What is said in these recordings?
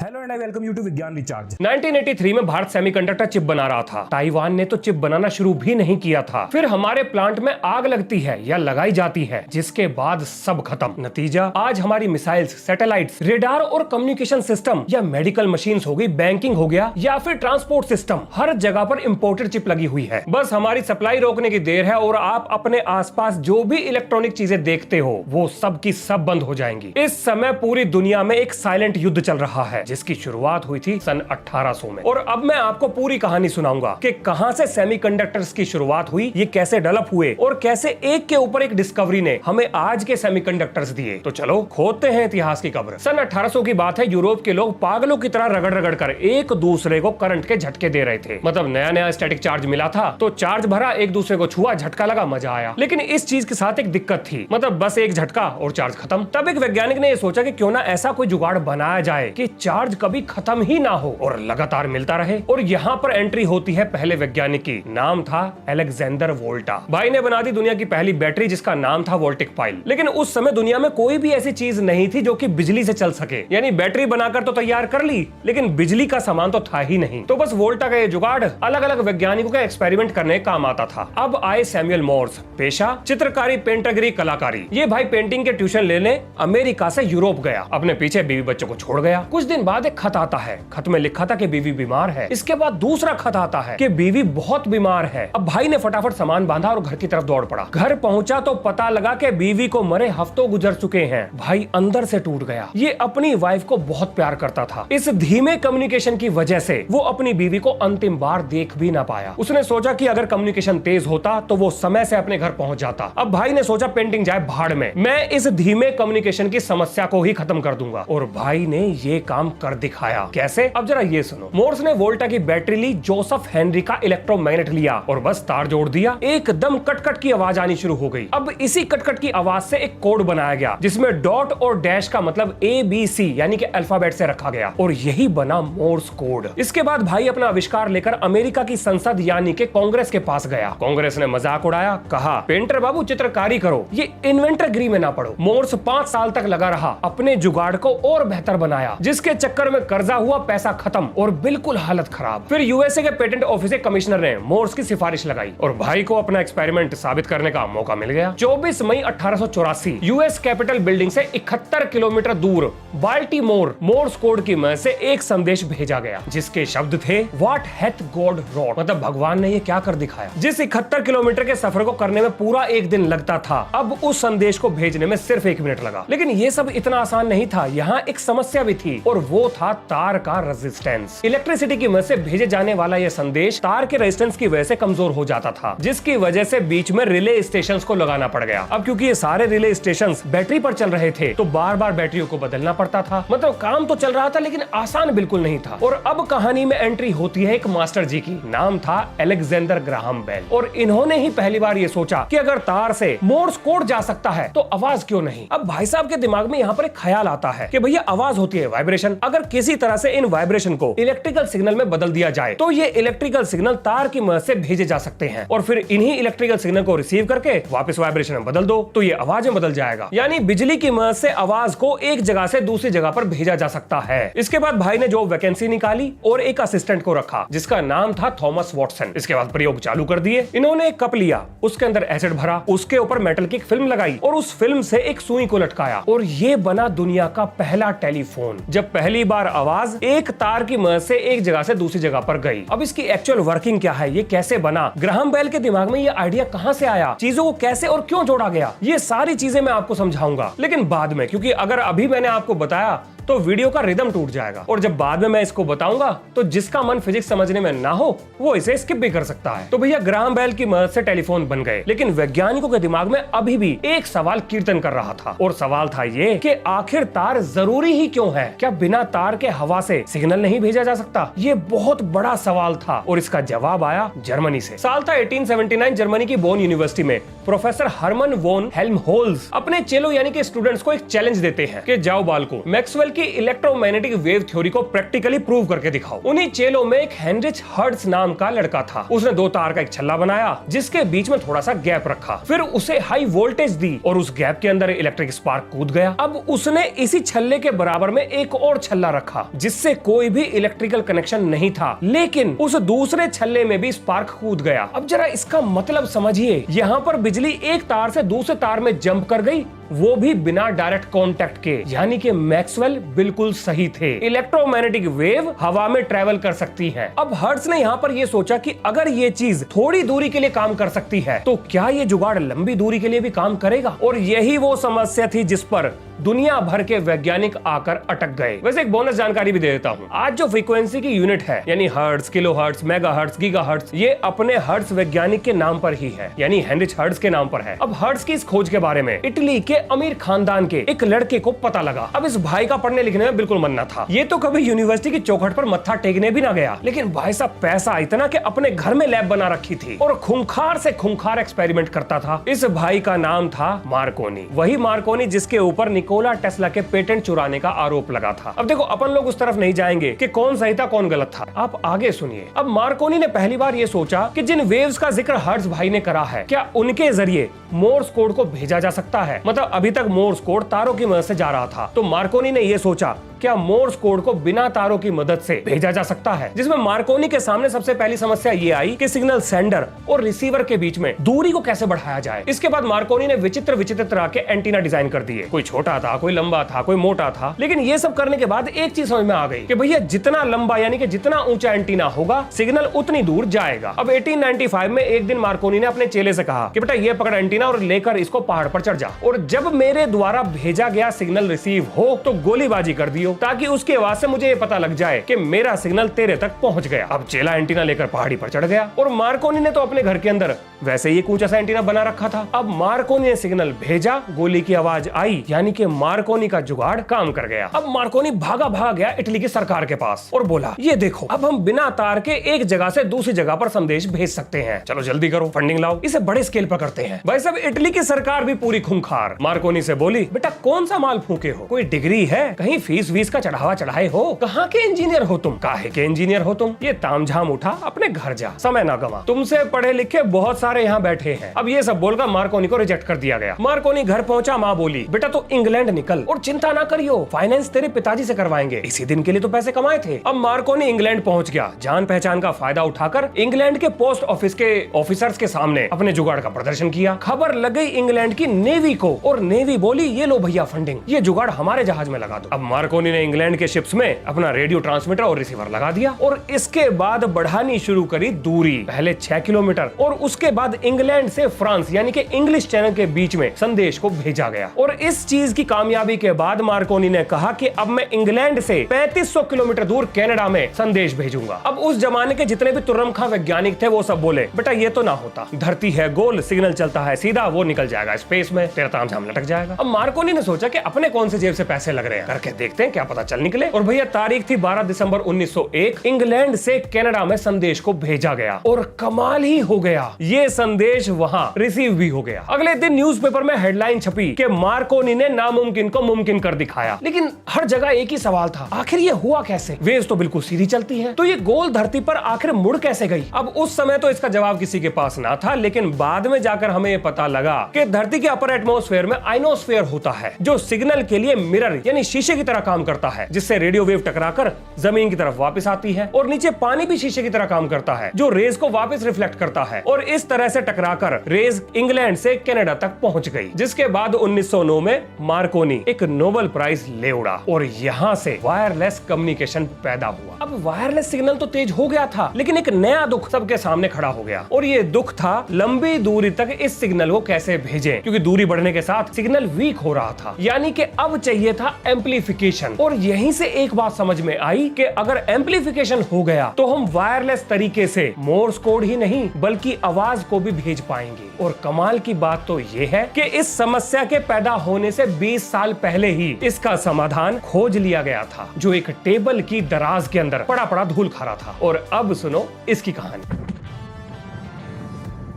Hello and I welcome you to Vigyan recharge. 1983 में Bharat semiconductor chip बना रहा था। ताइवान ने तो चिप बनाना शुरू भी नहीं किया था। फिर हमारे प्लांट में आग लगती है या लगाई जाती है, जिसके बाद सब खत्म। नतीजा आज हमारी मिसाइल्स, सैटेलाइट्स, रेडार और कम्युनिकेशन सिस्टम या मेडिकल मशीन्स हो गई, बैंकिंग हो गया या फिर ट्रांसपोर्ट सिस्टम, हर जगह पर इंपोर्टेड चिप लगी हुई है। बस हमारी सप्लाई रोकने की देर है और आप अपने आसपास जो भी इलेक्ट्रॉनिक चीजें देखते हो वो सब की सब बंद हो जाएंगी। इस समय पूरी दुनिया में एक साइलेंट युद्ध चल रहा है जिसकी शुरुआत हुई थी सन 1800 में। और अब मैं आपको पूरी कहानी सुनाऊंगा कि कहां से सेमीकंडक्टर्स की शुरुआत हुई, ये कैसे डेवलप हुए और कैसे एक के ऊपर एक डिस्कवरी ने हमें आज के सेमीकंडक्टर्स दिए। तो चलो खोदते हैं इतिहास की कब्र। सन 1800 की बात है। यूरोप के लोग पागलों की तरह रगड़ रगड़ कर एक दूसरे को करंट के झटके दे रहे थे। मतलब नया नया स्टैटिक चार्ज मिला था तो चार्ज भरा, एक दूसरे को छुआ, झटका लगा, मजा आया। लेकिन इस चीज के साथ एक दिक्कत थी, मतलब बस एक झटका और चार्ज खत्म। तब एक वैज्ञानिक ने यह सोचा कि क्यों ना ऐसा कोई जुगाड़ बनाया जाए कि चार्ज कभी खत्म ही ना हो और लगातार मिलता रहे। और यहाँ पर एंट्री होती है पहले वैज्ञानिक की। नाम था अलेक्जेंडर वोल्टा। भाई ने बना दी दुनिया की पहली बैटरी जिसका नाम था वोल्टिक पाइल। लेकिन उस समय दुनिया में कोई भी ऐसी चीज नहीं थी जो कि बिजली से चल सके। यानी बैटरी बनाकर तो तैयार कर ली, लेकिन बिजली का सामान तो था ही नहीं। तो बस वोल्टा का ये जुगाड़ अलग अलग वैज्ञानिकों का एक्सपेरिमेंट करने काम आता था। अब आए सैमुअल मोर्स, पेशा चित्रकारी, पेंटरगिरी, कलाकारी। ये भाई पेंटिंग के ट्यूशन लेने अमेरिका से यूरोप गया, अपने पीछे बीवी बच्चों को छोड़ गया। कुछ दिन बाद एक खत आता है। खत में लिखा था कि बीवी बीमार है। इसके बाद दूसरा खत आता है कि बीवी बहुत बीमार है। अब भाई ने फटाफट सामान बांधा और घर की तरफ दौड़ पड़ा। घर पहुंचा तो पता लगा कि बीवी को मरे हफ्तों गुजर चुके हैं। भाई अंदर से टूट गया। ये अपनी वाइफ को बहुत प्यार करता था। इस धीमे कम्युनिकेशन की वजह से वो अपनी बीवी को अंतिम बार देख भी ना पाया। उसने सोचा कि अगर कम्युनिकेशन तेज होता तो वो समय से अपने घर पहुंच जाता। अब भाई ने सोचा पेंटिंग जाए भाड़ में, मैं इस धीमे कम्युनिकेशन की समस्या को ही खत्म कर दूंगा। और भाई ने ये काम कर दिखाया। कैसे? अब जरा ये सुनो। मोर्स ने वोल्टा की बैटरी ली, जोसेफ हेनरी का इलेक्ट्रोमैग्नेट लिया और बस तार जोड़ दिया। एकदम कटकट की आवाज आनी शुरू हो गई। अब इसी कटकट की आवाज से एक कोड बनाया गया जिसमें डॉट और डैश का मतलब ABC यानी कि अल्फाबेट से रखा गया और यही बना मोर्स कोड। इसके बाद भाई अपना आविष्कार लेकर अमेरिका की संसद यानी कि कांग्रेस के पास गया। कांग्रेस ने मजाक उड़ाया, कहा पेंटर बाबू चित्रकारी करो, ये इन्वेंटर गिरी में ना पड़ो। मोर्स 5 साल तक लगा रहा, अपने जुगाड़ को और बेहतर बनाया, जिसके चक्कर में कर्जा हुआ, पैसा खत्म और बिल्कुल हालत खराब। फिर यूएसए के पेटेंट ऑफिस के कमिश्नर ने मोर्स की सिफारिश लगाई और भाई को अपना एक्सपेरिमेंट साबित करने का मौका मिल गया। 24 मई 1884 यूएस कैपिटल बिल्डिंग से 71 किलोमीटर दूर बाल्टीमोर मोर्स कोड की मदद से एक संदेश भेजा गया जिसके शब्द थे व्हाट हैथ गॉड रॉट, मतलब भगवान ने ये क्या कर दिखाया। जिस 71 किलोमीटर के सफर को करने में पूरा एक दिन लगता था, अब उस संदेश को भेजने में सिर्फ 1 मिनट लगा। लेकिन ये सब इतना आसान नहीं था। यहाँ एक समस्या भी थी और वो था तार का रेजिस्टेंस। इलेक्ट्रिसिटी की मदद से भेजे जाने वाला यह संदेश तार के रेजिस्टेंस की वजह से कमजोर हो जाता था, जिसकी वजह से बीच में रिले स्टेशंस को लगाना पड़ गया। अब क्योंकि ये सारे रिले स्टेशंस बैटरी पर चल रहे थे तो बार बार बैटरियों को बदलना पड़ता था। मतलब काम तो चल रहा था लेकिन आसान बिल्कुल नहीं था। और अब कहानी में एंट्री होती है एक मास्टर जी की। नाम था अलेक्जेंडर ग्राहम बेल और इन्होंने ही पहली बार ये सोचा कि अगर तार से मोर्स कोड जा सकता है तो आवाज क्यों नहीं। अब भाई साहब के दिमाग में यहाँ पर एक ख्याल आता है कि भैया आवाज होती है वाइब्रेशन, अगर किसी तरह से इन वाइब्रेशन को इलेक्ट्रिकल सिग्नल में बदल दिया जाए तो ये इलेक्ट्रिकल सिग्नल तार की मदद से भेजे जा सकते हैं और फिर इन्हीं इलेक्ट्रिकल सिग्नल को रिसीव करके वापस वाइब्रेशन में बदल दो तो ये आवाज में बदल जाएगा। यानी बिजली की मदद से आवाज को एक जगह से दूसरी जगह पर भेजा जा सकता है। इसके बाद भाई ने जॉब वैकेंसी निकाली और एक असिस्टेंट को रखा जिसका नाम था थॉमस वॉटसन। इसके बाद प्रयोग चालू कर दिए। इन्होंने एक कप लिया, उसके अंदर एसिड भरा, उसके ऊपर मेटल की फिल्म लगाई और उस फिल्म से एक सुई को लटकाया और ये बना दुनिया का पहला टेलीफोन। जब पहली बार आवाज एक तार की मदद से एक जगह से दूसरी जगह पर गई। अब इसकी एक्चुअल वर्किंग क्या है, ये कैसे बना, ग्राहम बेल के दिमाग में ये आइडिया कहां से आया, चीजों को कैसे और क्यों जोड़ा गया, ये सारी चीजें मैं आपको समझाऊंगा लेकिन बाद में, क्योंकि अगर अभी मैंने आपको बताया तो वीडियो का रिदम टूट जाएगा और जब बाद में मैं इसको बताऊंगा तो जिसका मन फिजिक्स समझने में ना हो वो इसे स्किप भी कर सकता है। तो भैया ग्राहम बेल की मदद से टेलीफोन बन गए लेकिन वैज्ञानिकों के दिमाग में अभी भी एक सवाल कीर्तन कर रहा था और सवाल था ये कि आखिर तार जरूरी ही क्यों है, क्या बिना तार के हवा से सिग्नल नहीं भेजा जा सकता। ये बहुत बड़ा सवाल था और इसका जवाब आया जर्मनी से। साल था 1879। जर्मनी की बोन यूनिवर्सिटी में प्रोफेसर हरमन वोन हेल्महोल्ट्ज अपने चेलो यानी कि स्टूडेंट्स को एक चैलेंज देते हैं कि जाओ बालको, मैक्सवेल कि इलेक्ट्रोमैग्नेटिक वेव थ्योरी को प्रैक्टिकली प्रूव करके दिखाओ। उन्हीं चेलों में एक हेनरिच हर्ट्ज नाम का लड़का था। उसने 2 तार का एक छल्ला बनाया जिसके बीच में थोड़ा सा गैप रखा, फिर उसे हाई वोल्टेज दी और उस गैप के अंदर इलेक्ट्रिक स्पार्क कूद गया। अब उसने इसी छल्ले के बराबर में एक और छल्ला रखा जिससे कोई भी इलेक्ट्रिकल कनेक्शन नहीं था, लेकिन उस दूसरे छल्ले में भी स्पार्क कूद गया। अब जरा इसका मतलब समझिए, यहाँ पर बिजली एक तार से दूसरे तार में जंप कर गई, वो भी बिना डायरेक्ट कांटेक्ट के। यानी कि मैक्सवेल बिल्कुल सही थे, इलेक्ट्रोमैग्नेटिक वेव हवा में ट्रेवल कर सकती है। अब हर्ट्ज ने यहाँ पर ये सोचा कि अगर ये चीज थोड़ी दूरी के लिए काम कर सकती है तो क्या ये जुगाड़ लंबी दूरी के लिए भी काम करेगा। और यही वो समस्या थी जिस पर दुनिया भर के वैज्ञानिक आकर अटक गए। वैसे एक बोनस जानकारी भी दे देता हूँ, आज जो फ्रीक्वेंसी की यूनिट है यानी hertz, kilo hertz, mega hertz, giga hertz, ये अपने हर्ट्ज वैज्ञानिक के नाम पर ही है, यानी हेनरिच हर्ट्ज के नाम पर है। अब हर्ट्ज की इस खोज के बारे में इटली के अमीर खानदान के एक लड़के को पता लगा। अब इस भाई का पढ़ने लिखने में बिल्कुल मन न था, ये तो कभी यूनिवर्सिटी की चौखट पर मत्था टेकने भी ना गया, लेकिन भाई साहब पैसा इतना कि अपने घर में लैब बना रखी थी और खूंखार से खूंखार एक्सपेरिमेंट करता था। इस भाई का नाम था मार्कोनी, वही मार्कोनी जिसके ऊपर निकोला टेस्ला के पेटेंट चुराने का आरोप लगा था। अब देखो, अपन लोग उस तरफ नहीं जाएंगे कि कौन सही था कौन गलत था, आप आगे सुनिए। अब मार्कोनी ने पहली बार ये सोचा कि जिन वेव्स का जिक्र हर्ट्ज भाई ने करा है, क्या उनके जरिए मोर्स कोड को भेजा जा सकता है। मतलब अभी तक मोर्स कोड तारों की मदद से जा रहा था, तो मार्कोनी ने यह सोचा क्या मोर्स कोड को बिना तारों की मदद से भेजा जा सकता है। जिसमें मार्कोनी के सामने सबसे पहली समस्या ये आई कि सिग्नल सेंडर और रिसीवर के बीच में दूरी को कैसे बढ़ाया जाए। इसके बाद मार्कोनी ने विचित्र विचित्र तरह के एंटीना डिजाइन कर दिए, कोई छोटा था, कोई लंबा था, कोई मोटा था। लेकिन ये सब करने के बाद एक चीज समझ में आ गई कि भैया जितना लंबा यानी कि जितना ऊंचा एंटीना होगा सिग्नल उतनी दूर जाएगा। अब 1895 में एक दिन मार्कोनी ने अपने चेले से कहा कि बेटा ये पकड़ एंटीना और लेकर इसको पहाड़ पर चढ़ जा, और जब मेरे द्वारा भेजा गया सिग्नल रिसीव हो तो गोलीबाजी कर दियो, ताकि उसकी आवाज से मुझे ये पता लग जाए कि मेरा सिग्नल तेरे तक पहुंच गया। अब चेला एंटीना लेकर पहाड़ी पर चढ़ गया और मार्कोनी ने तो अपने घर के अंदर वैसे ही एक ऊंचा सा एंटीना बना रखा था। अब मार्कोनी ने सिग्नल भेजा, गोली की आवाज आई, यानी कि मार्कोनी का जुगाड़ काम कर गया। अब मार्कोनी भागा गया इटली की सरकार के पास और बोला ये देखो, अब हम बिना तार के एक जगह से दूसरी जगह पर संदेश भेज सकते हैं, चलो जल्दी करो, फंडिंग लाओ, इसे बड़े स्केल पर करते हैं। भाई साहब इटली की सरकार भी पूरी खूंखार। मार्कोनी से बोली बेटा कौन सा माल फूके हो, कोई डिग्री है, कहीं फीस वीस का चढ़ावा चढ़ाए हो, कहाँ के इंजीनियर हो तुम, काहे के इंजीनियर हो तुम, ये तामझाम उठा, अपने घर जा, समय ना गवा, तुमसे पढ़े लिखे बहुत सारे यहाँ बैठे हैं। अब ये सब बोलकर मार्कोनी को रिजेक्ट कर दिया गया। मार्कोनी घर पहुंचा, माँ बोली बेटा तो इंग्लैंड निकल और चिंता ना करियो, फाइनेंस तेरे पिताजी से करवाएंगे, इसी दिन के लिए तो पैसे कमाए थे। अब मार्कोनी इंग्लैंड पहुंच गया, जान पहचान का फायदा उठाकर इंग्लैंड के पोस्ट ऑफिस के ऑफिसर्स के सामने अपने जुगाड़ का प्रदर्शन किया। खबर लग गई इंग्लैंड की नेवी को और नेवी बोली ये लो भैया फंडिंग, ये जुगाड़ हमारे जहाज में लगा दो। अब मार्कोनी ने इंग्लैंड के शिप्स में अपना रेडियो ट्रांसमीटर और रिसीवर लगा दिया और इसके बाद बढ़ानी शुरू करी दूरी, पहले 6 किलोमीटर और उसके बाद इंग्लैंड से फ्रांस यानी कि इंग्लिश चैनल के बीच में संदेश को भेजा गया। और इस चीज की कामयाबी के बाद मार्कोनी ने कहा कि अब मैं इंग्लैंड से 3500 किलोमीटर दूर कनाडा में संदेश भेजूंगा। अब उस जमाने के जितने भी तुर्रमखा वैज्ञानिक थे वो सब बोले बेटा ये तो ना होता, धरती है गोल, सिग्नल चलता है सीधा, वो निकल जाएगा स्पेस में, तेरा तामझाम लटक जाएगा। अब मार्कोनी ने सोचा कि अपने कौन से जेब से पैसे लग रहे हैं, करके देखते हैं क्या पता चल निकले। और भैया तारीख थी 12 दिसंबर 1901, इंग्लैंड से कनाडा में संदेश को भेजा गया और कमाल ही हो गया, ये संदेश वहां रिसीव भी हो गया। अगले दिन न्यूज़पेपर में हेडलाइन छपी कि मार्कोनी ने नामुमकिन को मुमकिन कर दिखाया। लेकिन हर जगह एक ही सवाल था, आखिर ये हुआ कैसे? वेव्स तो बिल्कुल सीधी चलती है, तो ये गोल धरती पर आखिर मुड़ कैसे गई? अब उस समय तो इसका जवाब किसी के पास ना था, लेकिन बाद में जाकर हमें ये पता लगा कि धरती के अपर एटमॉस्फेयर में आइनोस्फेयर होता है जो सिग्नल के लिए मिरर यानी शीशे की तरह काम करता है, जिससे रेडियो वेव टकराकर जमीन की तरफ वापस आती है। और नीचे पानी भी शीशे की तरह काम करता है जो रेज को वापस रिफ्लेक्ट करता है, और इस तरह से टकराकर रेज इंग्लैंड से कनाडा तक पहुंच गई। जिसके बाद 1909 में मार्कोनी एक नोबेल प्राइज ले उड़ा और यहाँ से वायरलेस कम्युनिकेशन पैदा हुआ। अब वायरलेस सिग्नल तो तेज हो गया था, लेकिन एक नया दुख सबके सामने खड़ा हो गया, और ये दुख था लंबी दूरी तक इस सिग्नल को कैसे भेजें, क्योंकि दूरी बढ़ने के साथ सिग्नल वीक हो रहा था, यानी कि अब चाहिए था एम्पलीफिकेशन। और यहीं से एक बात समझ में आई कि अगर एम्पलीफिकेशन हो गया तो हम वायरलेस तरीके से मोर्स कोड ही नहीं बल्कि आवाज को भी भेज पाएंगे। और कमाल की बात तो यह है कि इस समस्या के पैदा होने से 20 साल पहले ही इसका समाधान खोज लिया गया था, जो एक टेबल की दराज के अंदर पड़ा धूल खा रहा था। और अब सुनो इसकी कहानी।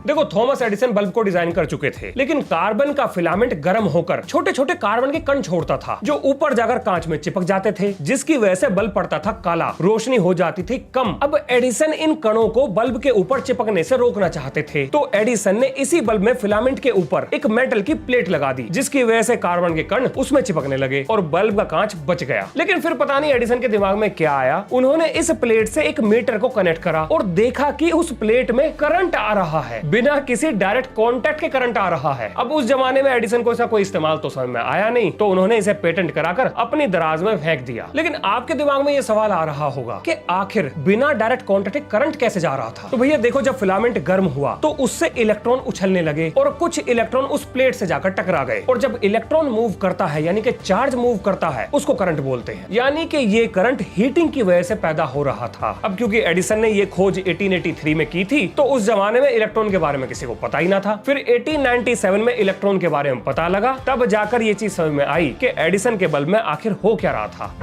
देखो थॉमस एडिसन बल्ब को डिजाइन कर चुके थे, लेकिन कार्बन का फिलामेंट गर्म होकर छोटे छोटे कार्बन के कण छोड़ता था जो ऊपर जाकर कांच में चिपक जाते थे, जिसकी वजह से बल्ब पड़ता था काला, रोशनी हो जाती थी कम। अब एडिसन इन कणों को बल्ब के ऊपर चिपकने से रोकना चाहते थे, तो एडिसन ने इसी बल्ब में फिलामेंट के ऊपर एक मेटल की प्लेट लगा दी, जिसकी वजह से कार्बन के कण उसमें चिपकने लगे और बल्ब का कांच बच गया। लेकिन फिर पता नहीं एडिसन के दिमाग में क्या आया, उन्होंने इस प्लेट से एक मीटर को कनेक्ट करा और देखा कि उस प्लेट में करंट आ रहा है, बिना किसी डायरेक्ट कांटेक्ट के करंट आ रहा है। अब उस जमाने में एडिसन को इसका कोई इस्तेमाल तो समझ में आया नहीं, तो उन्होंने इसे पेटेंट कराकर अपनी दराज में फेंक दिया। लेकिन आपके दिमाग में यह सवाल आ रहा होगा कि आखिर बिना डायरेक्ट कांटेक्ट के करंट कैसे जा रहा था? तो भैया देखो, जब फिलामेंट गर्म हुआ तो उससे इलेक्ट्रॉन उछलने लगे और कुछ इलेक्ट्रॉन उस प्लेट से जाकर टकरा गए, और जब इलेक्ट्रॉन मूव करता है यानी कि चार्ज मूव करता है, उसको करंट बोलते हैं। यानी कि ये करंट हीटिंग की वजह से पैदा हो रहा था। अब क्योंकि एडिसन ने ये खोज 1883 में की थी, तो उस जमाने में इलेक्ट्रॉन के बारे में किसी को पता ही ना था। फिर 1897 में इलेक्ट्रॉन के बारे में पता लगा, तब जाकर ये चीज समझ में आई कि एडिसन के बल्ब में आखिर हो क्या रहा था।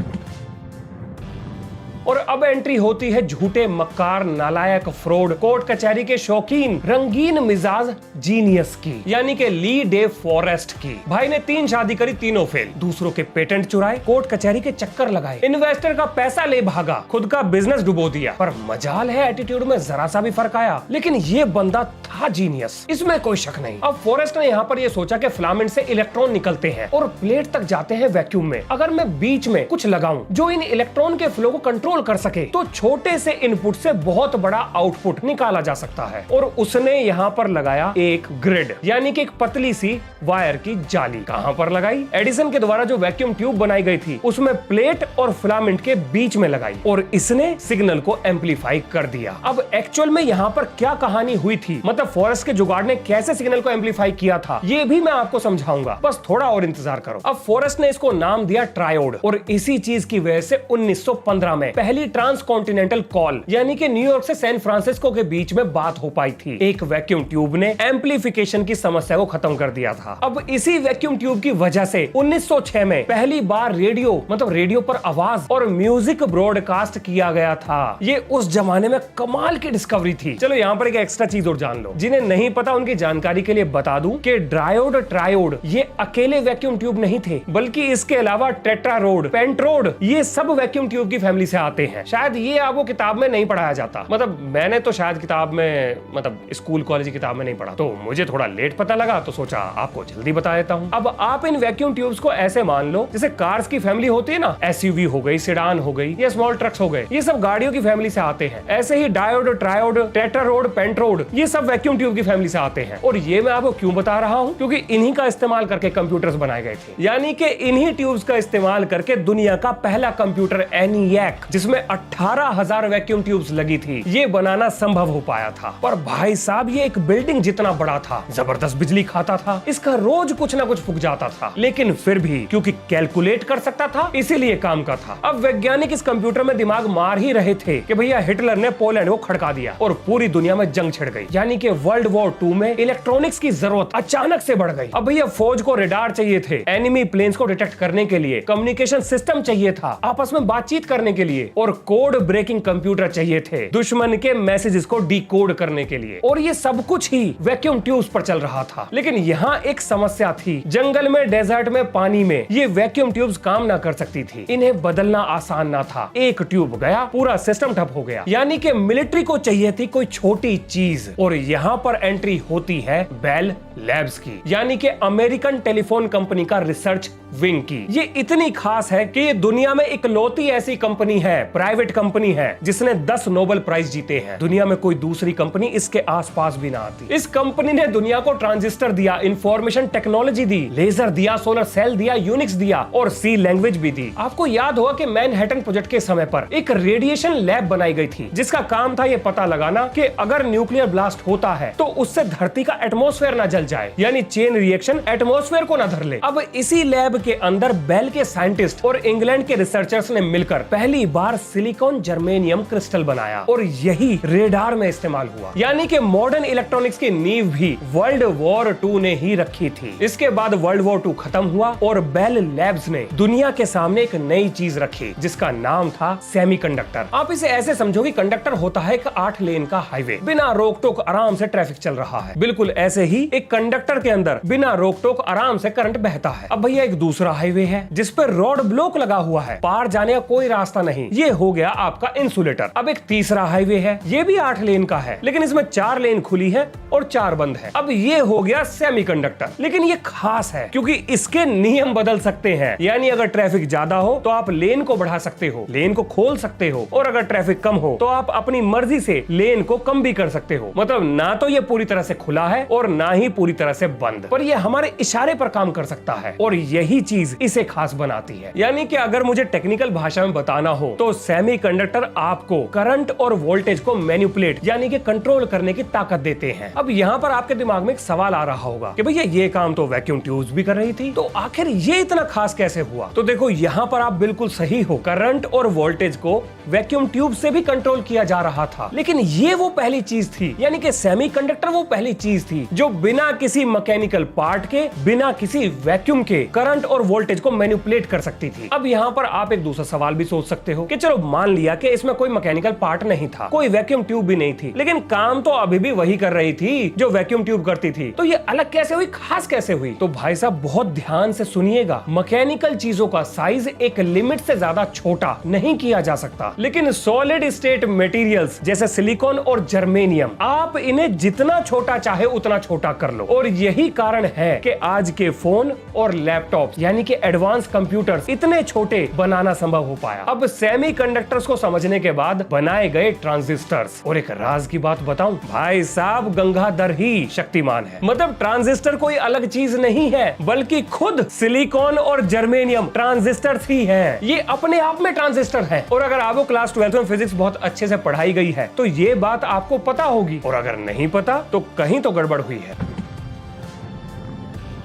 और अब एंट्री होती है झूठे, मक्कार, नालायक, फ्रॉड, कोर्ट कचहरी के शौकीन, रंगीन मिजाज जीनियस की, यानी कि ली डे फॉरेस्ट की। भाई ने 3 शादी करी, तीनों फेल, दूसरों के पेटेंट चुराए, कोर्ट कचहरी के चक्कर लगाए, इन्वेस्टर का पैसा ले भागा, खुद का बिजनेस डुबो दिया। पर मजाल है एटीट्यूड में जरा सा भी फर्क आया, लेकिन ये बंदा था जीनियस, इसमें कोई शक नहीं। अब फॉरेस्ट ने यहाँ पर यह सोचा कि फिलामेंट से इलेक्ट्रॉन निकलते हैं और प्लेट तक जाते हैं वैक्यूम में। अगर मैं बीच में कुछ लगाऊं जो इन इलेक्ट्रॉन के फ्लो को कंट्रोल कर सके, तो छोटे से इनपुट से बहुत बड़ा आउटपुट निकाला जा सकता है। और उसने यहाँ पर लगाया एक ग्रिड, यानी कि एक पतली सी वायर की जाली। कहां पर लगाई? एडिसन के द्वारा जो वैक्यूम ट्यूब बनाई गई थी उसमें प्लेट और फिलामेंट के बीच में लगाई, और इसने सिग्नल को एम्पलीफाई कर दिया। अब एक्चुअल में यहाँ पर क्या कहानी हुई थी, मतलब फॉरेस्ट के जुगाड़ ने कैसे सिग्नल को एम्पलीफाई किया था, ये भी मैं आपको समझाऊंगा, बस थोड़ा और इंतजार करो। अब फॉरेस्ट ने इसको नाम दिया ट्रायोड, और इसी चीज की वजह से 1915 में पहली ट्रांसकॉन्टिनेंटल कॉल, यानी कि न्यूयॉर्क से सैन फ्रांसिस्को के बीच में बात हो पाई थी। एक वैक्यूम ट्यूब ने एम्पलीफिकेशन की समस्या को खत्म कर दिया था। अब इसी वैक्यूम ट्यूब की वजह से 1906 में पहली बार रेडियो, मतलब रेडियो पर आवाज और म्यूजिक ब्रॉडकास्ट किया गया था। ये उस जमाने में कमाल की डिस्कवरी थी। चलो यहाँ पर एक एक्स्ट्रा चीज और जान लो, जिन्हें नहीं पता उनकी जानकारी के लिए बता दूं कि डायोड, ट्रायोड ये अकेले वैक्यूम ट्यूब नहीं थे, बल्कि इसके अलावा टेट्रारोड, पेंटरोड ये सब वैक्यूम ट्यूब की फैमिली से आते हैं। शायद ये आपको किताब में नहीं पढ़ाया जाता, मतलब मैंने तो शायद किताब में, मतलब स्कूल कॉलेज की किताब में नहीं पढ़ा, तो मुझे थोड़ा लेट पता लगा, तो सोचा आपको जल्दी बता देता हूँ। अब आप इन वैक्यूम ट्यूब्स को ऐसे मान लो जैसे कार्स की फैमिली होती है ना, एसयूवी हो गई, सेडान हो गई, या स्मॉल ट्रक्स हो गए, ये सब गाड़ियों की फैमिली से आते हैं। ऐसे ही डायोड, ट्रायोड, टेट्रारोड, पेंटरोड ये सब वैक्यूम ट्यूब की फैमिली से आते हैं। और ये मैं आपको क्यों बता रहा हूँ, क्योंकि इन्हीं का इस्तेमाल करके कंप्यूटर्स बनाए गए थे, यानी कि इन्हीं ट्यूब्स का इस्तेमाल करके दुनिया का पहला कंप्यूटर ENIAC, जिसमें 18,000 वैक्यूम ट्यूब्स लगी थी, ये बनाना संभव हो पाया था। पर भाई साहब ये एक बिल्डिंग जितना बड़ा था, जबरदस्त बिजली खाता था, इसका रोज कुछ ना कुछ फूक जाता था, लेकिन फिर भी क्योंकि कैलकुलेट कर सकता था इसीलिए काम का था। अब वैज्ञानिक इस कंप्यूटर में दिमाग मार ही रहे थे कि भैया हिटलर ने पोलैंड को खड़का दिया और पूरी दुनिया में जंग छिड़ गई, यानी कि वर्ल्ड वॉर 2 में इलेक्ट्रॉनिक्स की जरूरत अचानक से बढ़ गई। अब भैया फौज को रेडार चाहिए थे, एनिमी प्लेन्स को डिटेक्ट करने के लिए कम्युनिकेशन सिस्टम चाहिए था, आपस में बातचीत करने के लिए, और कोड ब्रेकिंग कंप्यूटर चाहिए थे दुश्मन के मैसेजेस को डिकोड करने के लिए। और ये सब कुछ ही वैक्यूम ट्यूब्स पर चल रहा था। लेकिन यहाँ एक समस्या थी, जंगल में, डेजर्ट में, पानी में ये वैक्यूम ट्यूब्स काम ना कर सकती थी, इन्हें बदलना आसान ना था। एक ट्यूब गया, पूरा सिस्टम ठप हो गया, यानी कि मिलिट्री को चाहिए थी कोई छोटी चीज, और यहाँ पर एंट्री होती है बेल लैब्स की, यानी कि अमेरिकन टेलीफोन कंपनी का रिसर्च विंग की। ये इतनी खास है कि ये दुनिया में इकलौती ऐसी कंपनी है, प्राइवेट कंपनी है, जिसने 10 नोबेल प्राइज जीते हैं। दुनिया में कोई दूसरी कंपनी इसके आसपास भी ना आती। इस कंपनी ने दुनिया को ट्रांजिस्टर दिया, इंफॉर्मेशन टेक्नोलॉजी दी, लेजर दिया, सोलर सेल दिया, यूनिक्स दिया, और सी लैंग्वेज भी दी। आपको याद होगा कि मैनहट्टन प्रोजेक्ट के समय पर एक रेडिएशन लैब बनाई गई थी, जिसका काम था ये पता लगाना कि अगर न्यूक्लियर ब्लास्ट होता है तो उससे धरती का एटमॉस्फेयर ना जल जाए, यानी चेन रिएक्शन एटमॉस्फेयर को ना धर ले। अब इसी लैब के अंदर बेल के साइंटिस्ट और इंग्लैंड के रिसर्चर्स ने मिलकर पहली बार सिलिकॉन जर्मेनियम क्रिस्टल बनाया और यही रेडार में इस्तेमाल हुआ। यानी कि मॉडर्न इलेक्ट्रॉनिक्स की नींव भी वर्ल्ड वॉर 2 ने ही रखी थी। इसके बाद वर्ल्ड वॉर 2 खत्म हुआ और बेल लैब्स ने दुनिया के सामने एक नई चीज रखी जिसका नाम था सेमीकंडक्टर। आप इसे ऐसे समझो कि कंडक्टर होता है एक 8 लेन का हाईवे, बिना रोक टोक आराम से ट्रैफिक चल रहा है। बिल्कुल ऐसे ही एक कंडक्टर के अंदर बिना रोक टोक आराम से करंट बहता है। अब भैया एक दूसरा हाईवे है जिस पर रोड ब्लॉक लगा हुआ है, पार जाने का कोई रास्ता नहीं, ये हो गया आपका इंसुलेटर। अब एक तीसरा हाईवे है, ये भी 8 लेन का है लेकिन इसमें 4 लेन खुली है और 4 बंद है। अब ये हो गया सेमीकंडक्टर। लेकिन ये खास है क्योंकि इसके नियम बदल सकते हैं। यानी अगर ट्रैफिक ज्यादा हो तो आप लेन को बढ़ा सकते हो, लेन को खोल सकते हो, और अगर ट्रैफिक कम हो तो आप अपनी मर्जी से लेन को कम भी कर सकते हो। मतलब ना तो ये पूरी तरह से खुला है और ना ही पूरी तरह से बंद, पर ये हमारे इशारे पर काम कर सकता है और यही चीज इसे खास बनाती है। यानी कि अगर मुझे टेक्निकल भाषा में बताना हो तो सेमीकंडक्टर आपको करंट और वोल्टेज को मैनिपुलेट यानी कि कंट्रोल करने की ताकत देते हैं। अब यहाँ पर आपके दिमाग में एक सवाल आ रहा होगा कि भैया ये काम तो वैक्यूम ट्यूब्स भी कर रही थी, तो आखिर ये इतना खास कैसे हुआ? तो देखो यहाँ पर आप बिल्कुल सही हो, करंट और वोल्टेज को वैक्यूम ट्यूब से भी कंट्रोल किया जा रहा था, लेकिन ये वो पहली चीज थी, यानी कि सेमीकंडक्टर वो पहली चीज थी जो बिना किसी मैकेनिकल पार्ट के, बिना किसी वैक्यूम के करंट और वोल्टेज को मैनिपुलेट कर सकती थी। अब यहाँ पर आप एक दूसरा सवाल भी सोच सकते हो कि चलो मान लिया कि इसमें कोई मैकेनिकल पार्ट नहीं था, कोई वैक्यूम ट्यूब भी नहीं थी, लेकिन काम तो अभी भी वही कर रही थी जो वैक्यूम ट्यूब करती थी, तो ये अलग कैसे हुई, खास कैसे हुई? तो भाई साहब बहुत ध्यान से सुनिएगा, मैकेनिकल चीजों का साइज एक लिमिट से ज्यादा छोटा नहीं किया जा सकता, लेकिन सॉलिड स्टेट मटेरियल्स जैसे सिलिकॉन और जर्मेनियम आप इन्हें जितना छोटा चाहे उतना छोटा कर लो। और यही कारण है कि आज के फोन और लैपटॉप यानी कि एडवांस कंप्यूटर्स इतने छोटे बनाना संभव हो पाया। अब सेमीकंडक्टर्स को समझने के बाद बनाए गए ट्रांजिस्टर्स। और एक राज की बात बताऊं भाई साहब, गंगाधर ही शक्तिमान है। मतलब ट्रांजिस्टर कोई अलग चीज नहीं है बल्कि खुद सिलिकॉन और जर्मेनियम ट्रांजिस्टर्स ही हैं। ये अपने आप में ट्रांजिस्टर है। और अगर आपको क्लास 12 में फिजिक्स बहुत अच्छे से पढ़ाई गई है तो ये बात आपको पता होगी, और अगर नहीं पता तो कहीं तो गड़बड़ हुई है।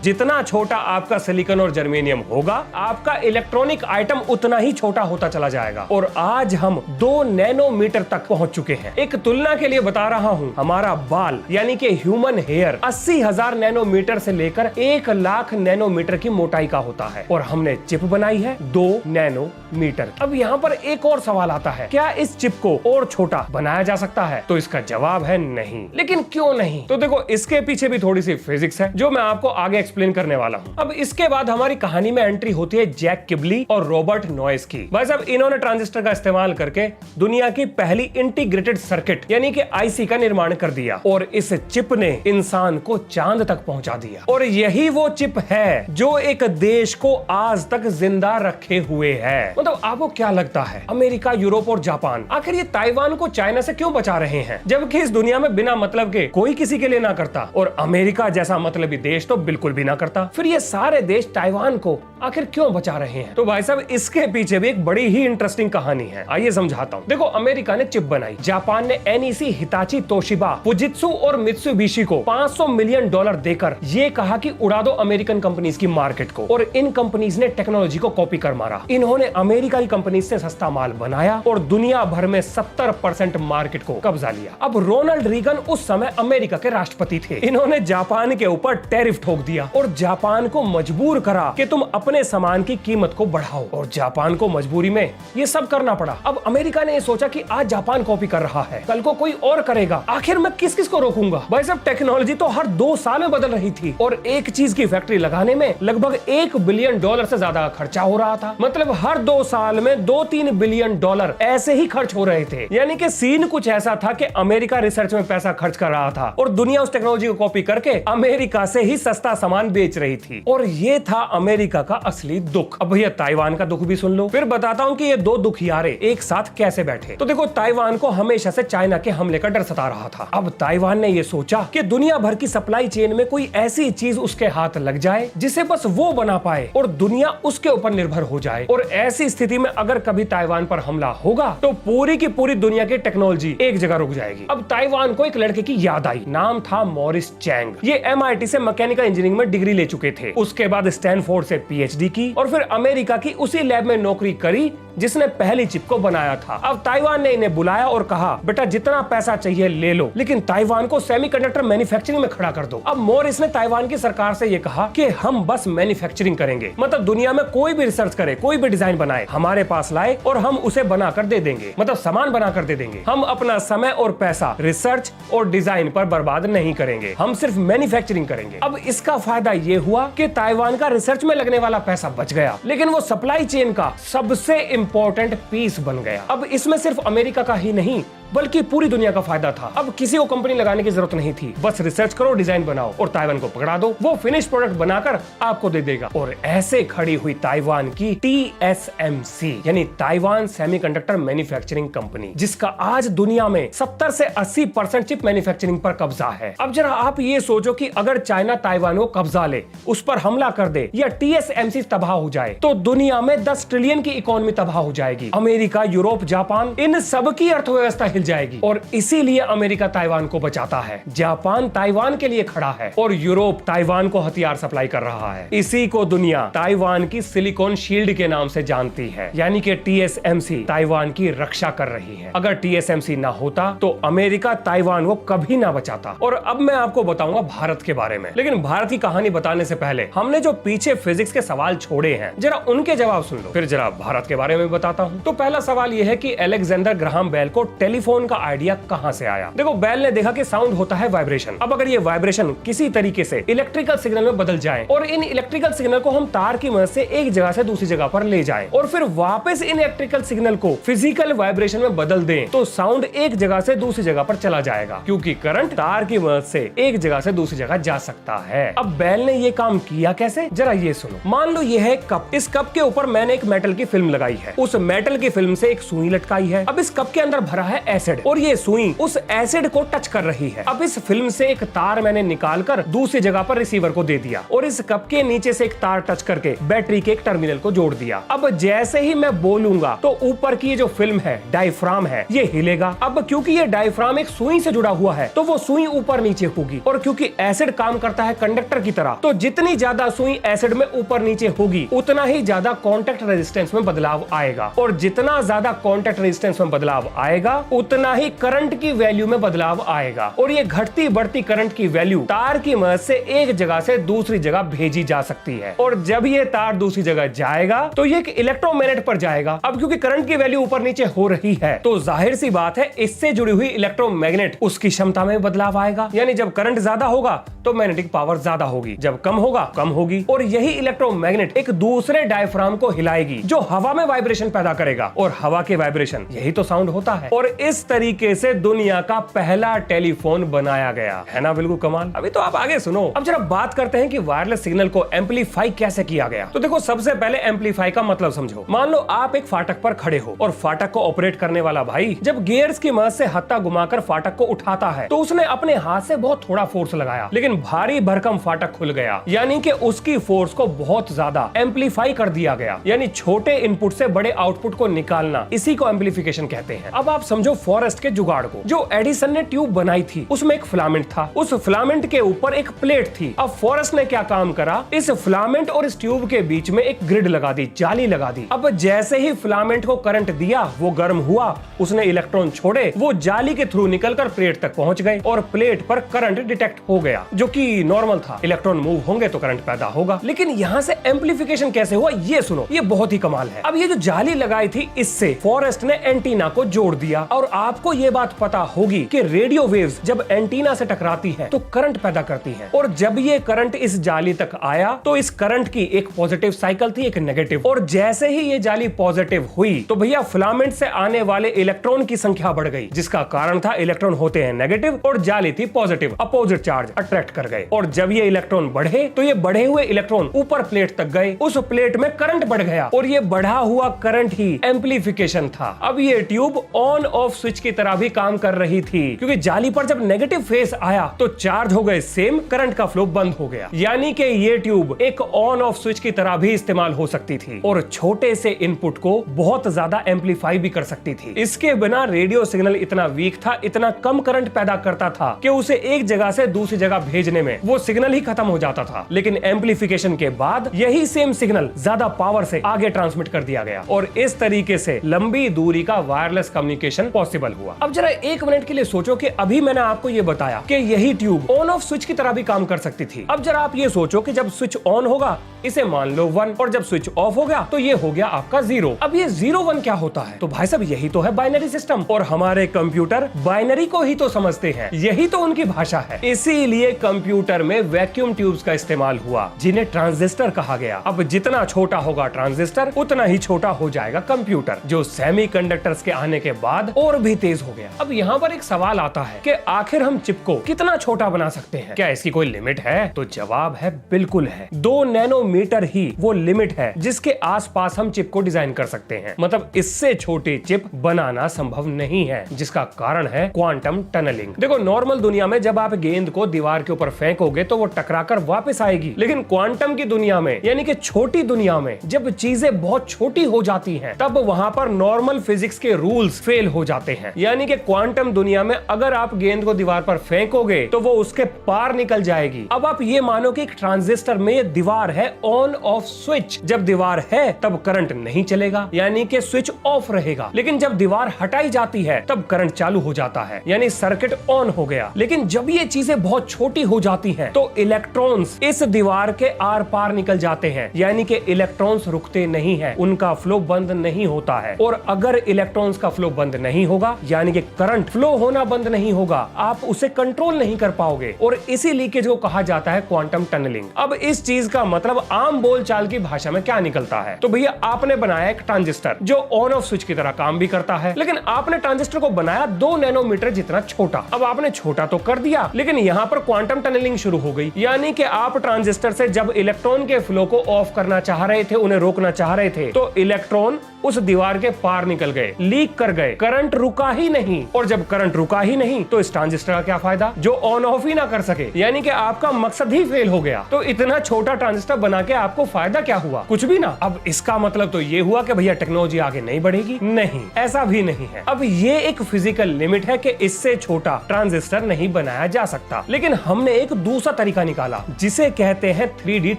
जितना छोटा आपका सिलिकॉन और जर्मेनियम होगा, आपका इलेक्ट्रॉनिक आइटम उतना ही छोटा होता चला जाएगा। और आज हम 2 नैनोमीटर तक पहुंच चुके हैं। एक तुलना के लिए बता रहा हूं, हमारा बाल यानी कि ह्यूमन हेयर 80,000 नैनोमीटर से लेकर 1,00,000 नैनोमीटर की मोटाई का होता है, और हमने चिप बनाई है 2 नैनोमीटर। अब यहाँ पर एक और सवाल आता है, क्या इस चिप को और छोटा बनाया जा सकता है? तो इसका जवाब है नहीं। लेकिन क्यों नहीं? तो देखो, इसके पीछे भी थोड़ी सी फिजिक्स है जो मैं आपको आगे एक्सप्लेन करने वाला हूं। अब इसके बाद हमारी कहानी में एंट्री होती है जैक किबली और रॉबर्ट नॉइस की। भाई साहब, इन्होंने ट्रांजिस्टर का इस्तेमाल करके दुनिया की पहली इंटीग्रेटेड सर्किट यानी कि आईसी का निर्माण कर दिया, और इस चिप ने इंसान को चांद तक पहुंचा दिया। और यही वो चिप है जो एक देश को आज तक जिंदा रखे हुए है। मतलब आपको क्या लगता है, अमेरिका, यूरोप और जापान आखिर ये ताइवान को चाइना से क्यों बचा रहे हैं, जबकि इस दुनिया में बिना मतलब के कोई किसी के लिए ना करता, और अमेरिका जैसा मतलबी देश तो बिल्कुल भी ना करता। फिर ये सारे देश ताइवान को आखिर क्यों बचा रहे हैं? तो भाई साहब, इसके पीछे भी एक बड़ी ही इंटरेस्टिंग कहानी है। आइए समझाता हूँ। देखो, अमेरिका ने चिप बनाई, जापान ने एनईसी, हिताची, तोशिबा, फुजित्सु और मित्सुबिशी को $500 मिलियन देकर ये कहा कि उड़ा दो अमेरिकन कंपनीज की मार्केट को, और इन कंपनीज ने टेक्नोलॉजी को कॉपी कर मारा। इन्होंने अमेरिका की कंपनी से सस्ता माल बनाया और दुनिया भर में 70% मार्केट को कब्जा लिया। अब रोनाल्ड रीगन उस समय अमेरिका के राष्ट्रपति थे। इन्होंने जापान के ऊपर टैरिफ ठोक दिया और जापान को मजबूर करा कि तुम अपने सामान की कीमत को बढ़ाओ, और जापान को मजबूरी में ये सब करना पड़ा। अब अमेरिका ने ये सोचा कि आज जापान कॉपी कर रहा है, कल को कोई और करेगा, आखिर मैं किस किस को रोकूंगा? भाई साहब, टेक्नोलॉजी तो हर 2 साल में बदल रही थी, और एक चीज की फैक्ट्री लगाने में लगभग $1 बिलियन से ज्यादा खर्चा हो रहा था। मतलब हर 2 साल में $2-3 बिलियन ऐसे ही खर्च हो रहे थे। यानी कि सीन कुछ ऐसा था कि अमेरिका रिसर्च में पैसा खर्च कर रहा था और दुनिया उस टेक्नोलॉजी को कॉपी करके अमेरिका से ही सस्ता सामान बेच रही थी। और ये था अमेरिका का असली दुख। अब भैया, ताइवान का दुख भी सुन लो, फिर बताता हूँ कि ये 2 दुखियारे एक साथ कैसे बैठे। तो देखो, ताइवान को हमेशा से चाइना के हमले का डर सता रहा था। अब ताइवान ने ये सोचा कि दुनिया भर की सप्लाई चेन में कोई ऐसी चीज उसके हाथ लग जाए जिसे बस वो बना पाए और दुनिया उसके ऊपर निर्भर हो जाए। और ऐसी स्थिति में अगर कभी ताइवान पर हमला होगा तो पूरी की पूरी दुनिया की टेक्नोलॉजी एक जगह रुक जाएगी। अब ताइवान को एक लड़के की याद आई, नाम था मॉरिस चैंग। ये MIT से मैकेनिकल इंजीनियरिंग में डिग्री ले चुके थे, उसके बाद स्टैनफोर्ड से PhD पीएचडी की और फिर अमेरिका की उसी लैब में नौकरी करी जिसने पहली चिप को बनाया था। अब ताइवान ने इन्हें बुलाया और कहा, बेटा जितना पैसा चाहिए ले लो, लेकिन ताइवान को सेमीकंडक्टर मैन्युफैक्चरिंग में खड़ा कर दो। अब मॉरिस ने ताइवान की सरकार से ये कहा कि हम बस मैन्युफैक्चरिंग करेंगे, मतलब दुनिया में कोई भी रिसर्च करे, कोई भी डिजाइन बनाए, हमारे पास लाए और हम उसे बनाकर दे देंगे, मतलब सामान बनाकर दे देंगे। हम अपना समय और पैसा रिसर्च और डिजाइन पर बर्बाद नहीं करेंगे, हम सिर्फ मैन्युफैक्चरिंग करेंगे। अब इसका फायदा ये हुआ कि ताइवान का रिसर्च में लगने वाला पैसा बच गया, लेकिन वो सप्लाई चेन का सबसे इंपॉर्टेंट पीस बन गया। अब इसमें सिर्फ अमेरिका का ही नहीं बल्कि पूरी दुनिया का फायदा था। अब किसी को कंपनी लगाने की जरूरत नहीं थी, बस रिसर्च करो, डिजाइन बनाओ और ताइवान को पकड़ा दो, वो फिनिश प्रोडक्ट बनाकर आपको दे देगा। और ऐसे खड़ी हुई ताइवान की TSMC यानी ताइवान सेमीकंडक्टर मैन्युफैक्चरिंग कंपनी, जिसका आज दुनिया में 70 से 80% चिप मैन्युफैक्चरिंग पर कब्जा है। अब जरा आप ये सोचो कि अगर चाइना ताइवान को कब्जा ले, उस पर हमला कर दे या TSMC तबाह हो जाए तो दुनिया में 10 ट्रिलियन की इकोनॉमी तबाह हो जाएगी। अमेरिका, यूरोप, जापान, इन सब की अर्थव्यवस्था जाएगी और इसीलिए अमेरिका ताइवान को बचाता है, जापान ताइवान के लिए खड़ा है और यूरोप ताइवान को हथियार सप्लाई कर रहा है। इसी को दुनिया ताइवान की सिलिकॉन शील्ड के नाम से जानती है, यानी कि TSMC ताइवान की रक्षा कर रही है। अगर TSMC ना होता तो अमेरिका ताइवान को कभी ना बचाता। और अब मैं आपको बताऊंगा भारत के बारे में, लेकिन भारत की कहानी बताने से पहले हमने जो पीछे फिजिक्स के सवाल छोड़े हैं जरा उनके जवाब सुन लो, फिर जरा भारत के बारे में बताता हूं। तो पहला सवाल यह है कि अलेक्जेंडर ग्राहम बेल को टेलीफोन का आइडिया कहां से आया। देखो, बेल ने देखा कि साउंड होता है वाइब्रेशन। अब अगर ये वाइब्रेशन किसी तरीके से इलेक्ट्रिकल सिग्नल में बदल जाए और इन इलेक्ट्रिकल सिग्नल को हम तार की मदद से एक जगह से दूसरी जगह पर ले जाएं और फिर वापस इन इलेक्ट्रिकल सिग्नल को फिजिकल वाइब्रेशन में बदल दें तो साउंड एक जगह से दूसरी जगह पर चला जाएगा, क्योंकि करंट तार की मदद से एक जगह से दूसरी जगह जा सकता है। अब बेल ने ये काम किया कैसे, जरा ये सुनो। मान लो ये है कप, इस कप के ऊपर मैंने एक मेटल की फिल्म लगाई है, उस मेटल की फिल्म से एक सुई लटकाई है। अब इस कप के अंदर भरा है एसिड और ये सुई उस एसिड को टच कर रही है। अब इस फिल्म से एक तार मैंने निकालकर दूसरी जगह पर रिसीवर को दे दिया और इस कप के नीचे से एक तार टच करके बैटरी के एक टर्मिनल को जोड़ दिया। अब जैसे ही मैं बोलूंगा तो ऊपर की जो फिल्म है, डायफ्राम है, ये हिलेगा। अब क्योंकि ये डायफ्राम एक सुई से जुड़ा हुआ है तो वो सुई ऊपर नीचे होगी और क्योंकि एसिड काम करता है कंडक्टर की तरह, तो जितनी ज्यादा सुई एसिड में ऊपर नीचे होगी उतना ही ज्यादा कॉन्टैक्ट रेजिस्टेंस में बदलाव आएगा और जितना ज्यादा कॉन्टैक्ट रेजिस्टेंस में बदलाव आएगा उतना ही करंट की वैल्यू में बदलाव आएगा और ये घटती बढ़ती करंट की वैल्यू तार की मदद से एक जगह से दूसरी जगह भेजी जा सकती है और जब ये तार दूसरी जगह जाएगा तो ये एक इलेक्ट्रोमैग्नेट पर जाएगा। अब क्योंकि करंट की वैल्यू ऊपर नीचे हो रही है तो जाहिर सी बात है इससे जुड़ी हुई इलेक्ट्रोमैग्नेट उसकी क्षमता में बदलाव आएगा, यानी जब करंट ज्यादा होगा तो मैग्नेटिक पावर ज्यादा होगी, जब कम होगा कम होगी और यही इलेक्ट्रोमैग्नेट एक दूसरे डायफ्राम को हिलाएगी जो हवा में वाइब्रेशन पैदा करेगा और हवा के वाइब्रेशन यही तो साउंड होता है। और इस तरीके से दुनिया का पहला टेलीफोन बनाया गया है ना, बिल्कुल कमाल। अभी तो आप आगे सुनो। अब जरा बात करते हैं कि वायरलेस सिग्नल को एम्पलीफाई कैसे किया गया। तो देखो, सबसे पहले एम्पलीफाई का मतलब समझो। मान लो आप एक फाटक पर खड़े हो और फाटक को ऑपरेट करने वाला भाई जब गियर्स की मदद से हत्था घुमाकर फाटक को उठाता है तो उसने अपने हाथ से बहुत थोड़ा फोर्स लगाया, लेकिन भारी भरकम फाटक खुल गया, यानी कि उसकी फोर्स को बहुत ज्यादा एम्पलीफाई कर दिया गया, यानी छोटे इनपुट से बड़े आउटपुट को निकालना, इसी को एम्पलीफिकेशन कहते हैं। अब आप समझो फॉरेस्ट के जुगाड़ को। जो एडिसन ने ट्यूब बनाई थी उसमें एक फिलामेंट था, उस फिलामेंट के ऊपर एक प्लेट थी। अब फॉरेस्ट ने क्या काम करा, इस फिलामेंट और इस ट्यूब के बीच में एक ग्रिड लगा दी, जाली लगा दी। अब जैसे ही फिलामेंट को करंट दिया वो गर्म हुआ, उसने इलेक्ट्रॉन छोड़े, वो जाली के थ्रू निकलकर प्लेट तक पहुंच गए और प्लेट पर करंट डिटेक्ट हो गया जो कि नॉर्मल था। इलेक्ट्रॉन मूव होंगे तो करंट पैदा होगा। लेकिन यहाँ से एम्पलीफिकेशन कैसे हुआ ये सुनो, ये बहुत ही कमाल है। अब ये जो जाली लगाई थी इससे फॉरेस्ट ने एंटीना को जोड़ दिया और आपको ये बात पता होगी कि रेडियो वेव्स जब एंटीना से टकराती हैं तो करंट पैदा करती हैं और जब ये करंट इस जाली तक आया तो इस करंट की एक पॉजिटिव साइकिल थी, एक नेगेटिव, और जैसे ही ये जाली पॉजिटिव हुई तो भैया फिलामेंट से आने वाले इलेक्ट्रॉन की संख्या बढ़ गई, जिसका कारण था इलेक्ट्रॉन होते हैं नेगेटिव और जाली थी पॉजिटिव, अपोजिट चार्ज अट्रैक्ट कर गए। और जब ये इलेक्ट्रॉन बढ़े तो ये बढ़े हुए इलेक्ट्रॉन ऊपर प्लेट तक गए, उस प्लेट में करंट बढ़ गया और ये बढ़ा हुआ करंट ही एम्पलीफिकेशन था। अब ये ट्यूब ऑन ऑफ स्विच की तरह भी काम कर रही थी, क्योंकि जाली पर जब नेगेटिव फेस आया तो चार्ज हो गए सेम, करंट का फ्लो बंद हो गया। यानी कि ये ट्यूब एक ऑन ऑफ स्विच की तरह भी इस्तेमाल हो सकती थी और छोटे से इनपुट को बहुत ज्यादा एम्पलीफाई भी कर सकती थी। इसके बिना रेडियो सिग्नल इतना वीक था, इतना कम करंट पैदा करता था कि उसे एक जगह से दूसरी जगह भेजने में वो सिग्नल ही खत्म हो जाता था। लेकिन एम्पलीफिकेशन के बाद यही सेम सिग्नल ज्यादा पावर से आगे ट्रांसमिट कर दिया गया और इस तरीके से लंबी दूरी का वायरलेस कम्युनिकेशन पॉसिबल हुआ। अब जरा एक मिनट के लिए सोचो कि अभी मैंने आपको ये बताया कि यही ट्यूब ऑन ऑफ स्विच की तरह भी काम कर सकती थी। अब जरा आप ये सोचो कि जब स्विच ऑन होगा इसे मान लो 1 और जब स्विच ऑफ हो गया तो ये हो गया आपका 0। अब ये 0-1 क्या होता है? तो भाई साहब यही तो है बाइनरी सिस्टम और हमारे कंप्यूटर बाइनरी को ही तो समझते हैं, यही तो उनकी भाषा है। इसीलिए कंप्यूटर में वैक्यूम ट्यूब्स का इस्तेमाल हुआ जिन्हें ट्रांजिस्टर कहा गया। अब जितना छोटा होगा ट्रांजिस्टर उतना ही छोटा हो जाएगा कंप्यूटर, जो सेमीकंडक्टर्स के आने के बाद और भी तेज हो गया। अब यहाँ पर एक सवाल आता है कि आखिर हम चिप को कितना छोटा बना सकते हैं? क्या इसकी कोई लिमिट है? तो जवाब है बिल्कुल है। 2 नैनोमीटर ही वो लिमिट है जिसके आसपास हम चिप को डिजाइन कर सकते हैं। मतलब इससे छोटी चिप बनाना संभव नहीं है, जिसका कारण है क्वांटम टनलिंग। देखो नॉर्मल दुनिया में जब आप गेंद को दीवार के ऊपर फेंकोगे तो वो टकराकर वापस आएगी, लेकिन क्वांटम की दुनिया में यानी कि छोटी दुनिया में जब चीजें बहुत छोटी हो जाती हैं तब वहां पर नॉर्मल फिजिक्स के रूल्स फेल हो जाते हैं। यानी कि क्वांटम दुनिया में अगर आप गेंद को दीवार पर फेंकोगे तो वो उसके पार निकल जाएगी। अब आप ये मानो कि एक ट्रांजिस्टर में ये दीवार है ऑन ऑफ स्विच। जब दीवार है तब करंट नहीं चलेगा, यानी कि स्विच ऑफ रहेगा, लेकिन जब दीवार हटाई जाती है तब करंट चालू हो जाता है, यानी सर्किट ऑन हो गया। लेकिन जब ये चीजें बहुत छोटी हो जाती हैं तो इलेक्ट्रॉन्स इस दीवार के आर पार निकल जाते हैं, यानी कि इलेक्ट्रॉन्स रुकते नहीं हैं, उनका फ्लो बंद नहीं होता है। और अगर इलेक्ट्रॉन्स का फ्लो बंद नहीं होगा यानी कि करंट फ्लो होना बंद नहीं होगा, आप उसे कंट्रोल नहीं कर पाओगे और इसी लीकेज को कहा जाता है क्वांटम टनलिंग। अब इस चीज का मतलब आम बोलचाल की भाषा में क्या निकलता है? तो भैया आपने बनाया एक ट्रांजिस्टर जो ऑन ऑफ स्विच की तरह काम भी करता है, लेकिन आपने ट्रांजिस्टर को बनाया 2 नैनोमीटर जितना छोटा। अब आपने छोटा तो कर दिया, लेकिन यहाँ पर क्वांटम टनलिंग शुरू हो गई, यानी कि आप ट्रांजिस्टर से जब इलेक्ट्रॉन के फ्लो को ऑफ करना चाह रहे थे, उन्हें रोकना चाह रहे थे, तो इलेक्ट्रॉन उस दीवार के पार निकल गए, लीक कर गए, करंट रुका ही नहीं। और जब करंट रुका ही नहीं तो इस ट्रांजिस्टर का क्या फायदा जो ऑन ऑफ ही ना कर सके, यानी कि आपका मकसद ही फेल हो गया। तो इतना छोटा ट्रांजिस्टर बना के आपको फायदा क्या हुआ? कुछ भी ना। अब इसका मतलब तो ये हुआ कि भैया टेक्नोलॉजी आगे नहीं बढ़ेगी? नहीं, ऐसा भी नहीं है। अब ये एक फिजिकल लिमिट है कि इससे छोटा ट्रांजिस्टर नहीं बनाया जा सकता, लेकिन हमने एक दूसरा तरीका निकाला जिसे कहते हैं 3D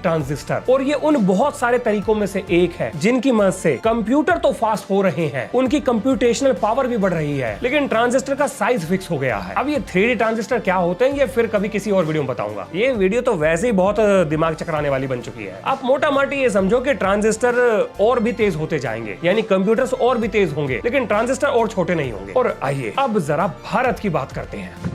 ट्रांजिस्टर। और ये उन बहुत सारे तरीकों में से एक है जिनकी मदद से कंप्यूटर तो फास्ट हो रहे हैं, उनकी कंप्यूटेशनल पावर भी बढ़ रही है, लेकिन ट्रांजिस्टर का साइज फिक्स हो गया है। अब ये 3D ट्रांजिस्टर क्या होते हैं ये फिर कभी किसी और वीडियो में बताऊंगा। ये वीडियो तो वैसे ही बहुत दिमाग चकराने वाली बन चुकी है। आप मोटा मोटी ये समझो कि ट्रांजिस्टर और भी तेज होते जाएंगे, यानी कंप्यूटर्स और भी तेज होंगे, लेकिन ट्रांजिस्टर और छोटे नहीं होंगे। और आइए अब जरा भारत की बात करते हैं।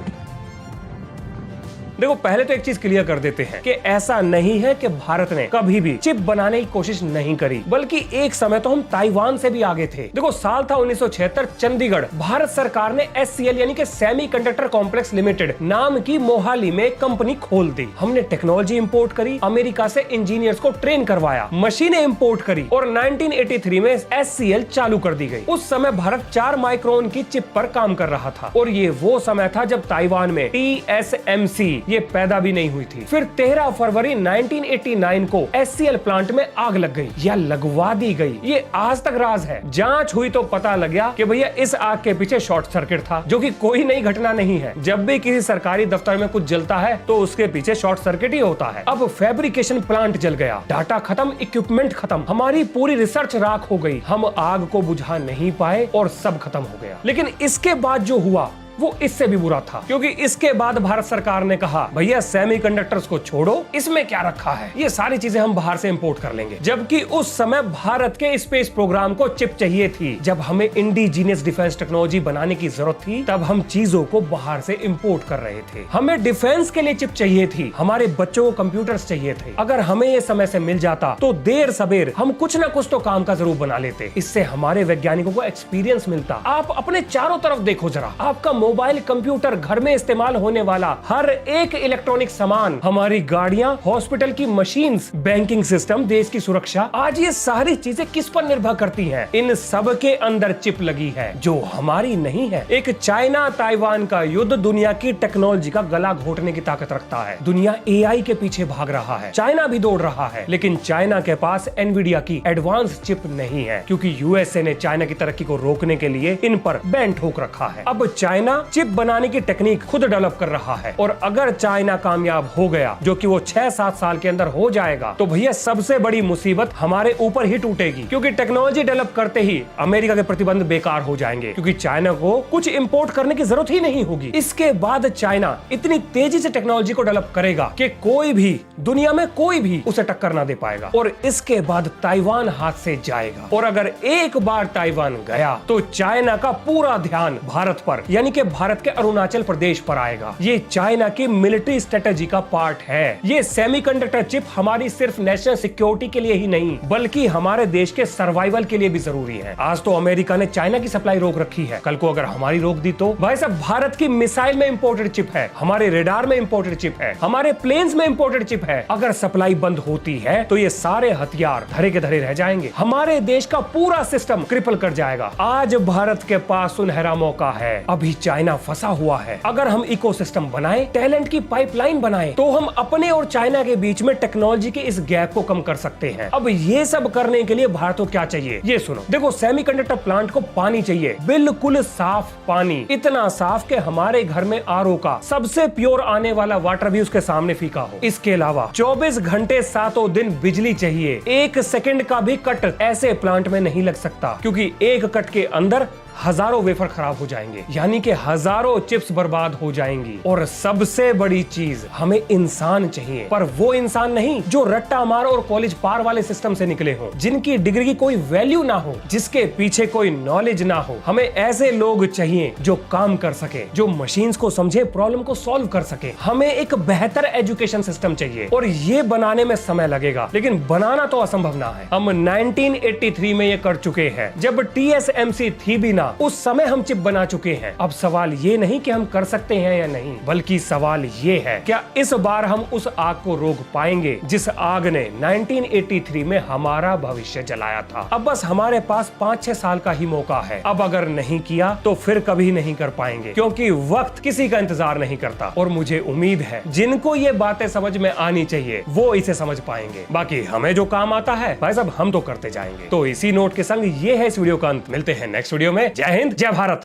देखो पहले तो एक चीज क्लियर कर देते हैं कि ऐसा नहीं है कि भारत ने कभी भी चिप बनाने की कोशिश नहीं करी, बल्कि एक समय तो हम ताइवान से भी आगे थे। देखो साल था 1976, चंडीगढ़, भारत सरकार ने SCL यानी कि सेमीकंडक्टर कॉम्प्लेक्स लिमिटेड नाम की मोहाली में एक कंपनी खोल दी। हमने टेक्नोलॉजी इंपोर्ट करी, अमेरिका से इंजीनियर्स को ट्रेन करवाया, मशीनें इंपोर्ट करी और 1983 में SCL चालू कर दी गई। उस समय भारत 4 माइक्रोन की चिप पर काम कर रहा था और ये वो समय था जब ताइवान में TSMC ये पैदा भी नहीं हुई थी। फिर 13 फरवरी 1989 को SCL प्लांट में आग लग गई या लगवा दी गई। ये आज तक राज है। जांच हुई तो पता लग गया कि भैया इस आग के पीछे शॉर्ट सर्किट था, जो कि कोई नई घटना नहीं है। जब भी किसी सरकारी दफ्तर में कुछ जलता है तो उसके पीछे शॉर्ट सर्किट ही होता है। अब फैब्रिकेशन प्लांट जल गया, डाटा खत्म, इक्विपमेंट खत्म, हमारी पूरी रिसर्च राख हो गई, हम आग को बुझा नहीं पाए और सब खत्म हो गया। लेकिन इसके बाद जो हुआ वो इससे भी बुरा था, क्योंकि इसके बाद भारत सरकार ने कहा भैया सेमीकंडक्टर्स को छोड़ो, इसमें क्या रखा है, ये सारी चीजें हम बाहर से इंपोर्ट कर लेंगे। जबकि उस समय भारत के स्पेस प्रोग्राम को चिप चाहिए थी। जब हमें इंडिजीनियस डिफेंस टेक्नोलॉजी बनाने की जरूरत थी तब हम चीजों को बाहर से इंपोर्ट कर रहे थे। हमें डिफेंस के लिए चिप चाहिए थी, हमारे बच्चों को कंप्यूटर्स चाहिए थे। अगर हमें ये समय से मिल जाता तो देर सबेर हम कुछ ना कुछ तो काम का जरूर बना लेते। इससे हमारे वैज्ञानिकों को एक्सपीरियंस मिलता। आप अपने चारों तरफ देखो जरा, आपका मोबाइल, कंप्यूटर, घर में इस्तेमाल होने वाला हर एक इलेक्ट्रॉनिक सामान, हमारी गाड़ियां, हॉस्पिटल की मशीन्स, बैंकिंग सिस्टम, देश की सुरक्षा, आज ये सारी चीजें किस पर निर्भर करती हैं? इन सब के अंदर चिप लगी है जो हमारी नहीं है। एक चाइना ताइवान का युद्ध दुनिया की टेक्नोलॉजी का गला घोटने की ताकत रखता है। दुनिया एआई के पीछे भाग रहा है, चाइना भी दौड़ रहा है, लेकिन चाइना के पास एनवीडिया की एडवांस चिप नहीं है, क्योंकि यूएसए ने चाइना की तरक्की को रोकने के लिए इन पर बैन ठोक रखा है। अब चाइना चिप बनाने की टेक्निक खुद डेवलप कर रहा है, और अगर चाइना कामयाब हो गया, जो कि वो 6-7 साल के अंदर हो जाएगा, तो भैया सबसे बड़ी मुसीबत हमारे ऊपर ही टूटेगी, क्योंकि टेक्नोलॉजी डेवलप करते ही अमेरिका के प्रतिबंध बेकार हो जाएंगे, क्योंकि चाइना को कुछ इंपोर्ट करने की जरूरत ही नहीं होगी। इसके बाद चाइना इतनी तेजी से टेक्नोलॉजी को डेवलप करेगा कि कोई भी, दुनिया में कोई भी उसे टक्कर ना दे पाएगा, और इसके बाद ताइवान हाथ से जाएगा। और अगर एक बार ताइवान गया तो चाइना का पूरा ध्यान भारत पर, यानी कि भारत के अरुणाचल प्रदेश पर आएगा। ये चाइना की मिलिट्री स्ट्रेटेजी का पार्ट है। ये सेमीकंडक्टर चिप हमारी सिर्फ नेशनल सिक्योरिटी के लिए ही नहीं, बल्कि हमारे देश के सर्वाइवल के लिए भी जरूरी है। आज तो अमेरिका ने चाइना की सप्लाई रोक रखी है, कल को अगर हमारी रोक दी तो भाई साहब, भारत की मिसाइल में इंपोर्टेड चिप है, हमारे रेडार में इंपोर्टेड चिप है, हमारे प्लेन्स में इंपोर्टेड चिप है। अगर सप्लाई बंद होती है तो ये सारे हथियार धरे के धरे रह जाएंगे, हमारे देश का पूरा सिस्टम क्रिपल कर जाएगा। आज भारत के पास सुनहरा मौका है, अभी चाइना फंसा हुआ है। अगर हम इकोसिस्टम बनाएं, टैलेंट की पाइपलाइन बनाएं, तो हम अपने और चाइना के बीच में टेक्नोलॉजी के इस गैप को कम कर सकते हैं। अब ये सब करने के लिए भारत को क्या चाहिए, ये सुनो। देखो, सेमीकंडक्टर प्लांट को पानी चाहिए, बिल्कुल साफ पानी, इतना साफ कि हमारे घर में आरओ का सबसे प्योर आने वाला वाटर भी उसके सामने फीका हो। इसके अलावा 24 घंटे 7 दिन बिजली चाहिए। 1 सेकंड का भी कट ऐसे प्लांट में नहीं लग सकता, क्योंकि एक कट के अंदर हजारों वेफर खराब हो जाएंगे, यानी कि हजारों चिप्स बर्बाद हो जाएंगी। और सबसे बड़ी चीज, हमें इंसान चाहिए, पर वो इंसान नहीं जो रट्टा मार और कॉलेज पार वाले सिस्टम से निकले हो, जिनकी डिग्री की कोई वैल्यू ना हो, जिसके पीछे कोई नॉलेज ना हो। हमें ऐसे लोग चाहिए जो काम कर सके, जो मशीन्स को समझे, प्रॉब्लम को सॉल्व कर सके। हमें एक बेहतर एजुकेशन सिस्टम चाहिए, और ये बनाने में समय लगेगा, लेकिन बनाना तो असंभव ना है। हम 1983 में ये कर चुके हैं, जब TSMC थी भी ना, उस समय हम चिप बना चुके हैं। अब सवाल ये नहीं कि हम कर सकते हैं या नहीं, बल्कि सवाल ये है, क्या इस बार हम उस आग को रोक पाएंगे जिस आग ने 1983 में हमारा भविष्य जलाया था। अब बस हमारे पास 5-6 साल का ही मौका है। अब अगर नहीं किया तो फिर कभी नहीं कर पाएंगे, क्योंकि वक्त किसी का इंतजार नहीं करता। और मुझे उम्मीद है जिनको ये बातें समझ में आनी चाहिए वो इसे समझ पाएंगे। बाकी हमें जो काम आता है भाई साहब, हम तो करते जाएंगे। तो इसी नोट के संग ये है इस वीडियो का अंत। मिलते हैं नेक्स्ट वीडियो में। जय हिंद, जय भारत।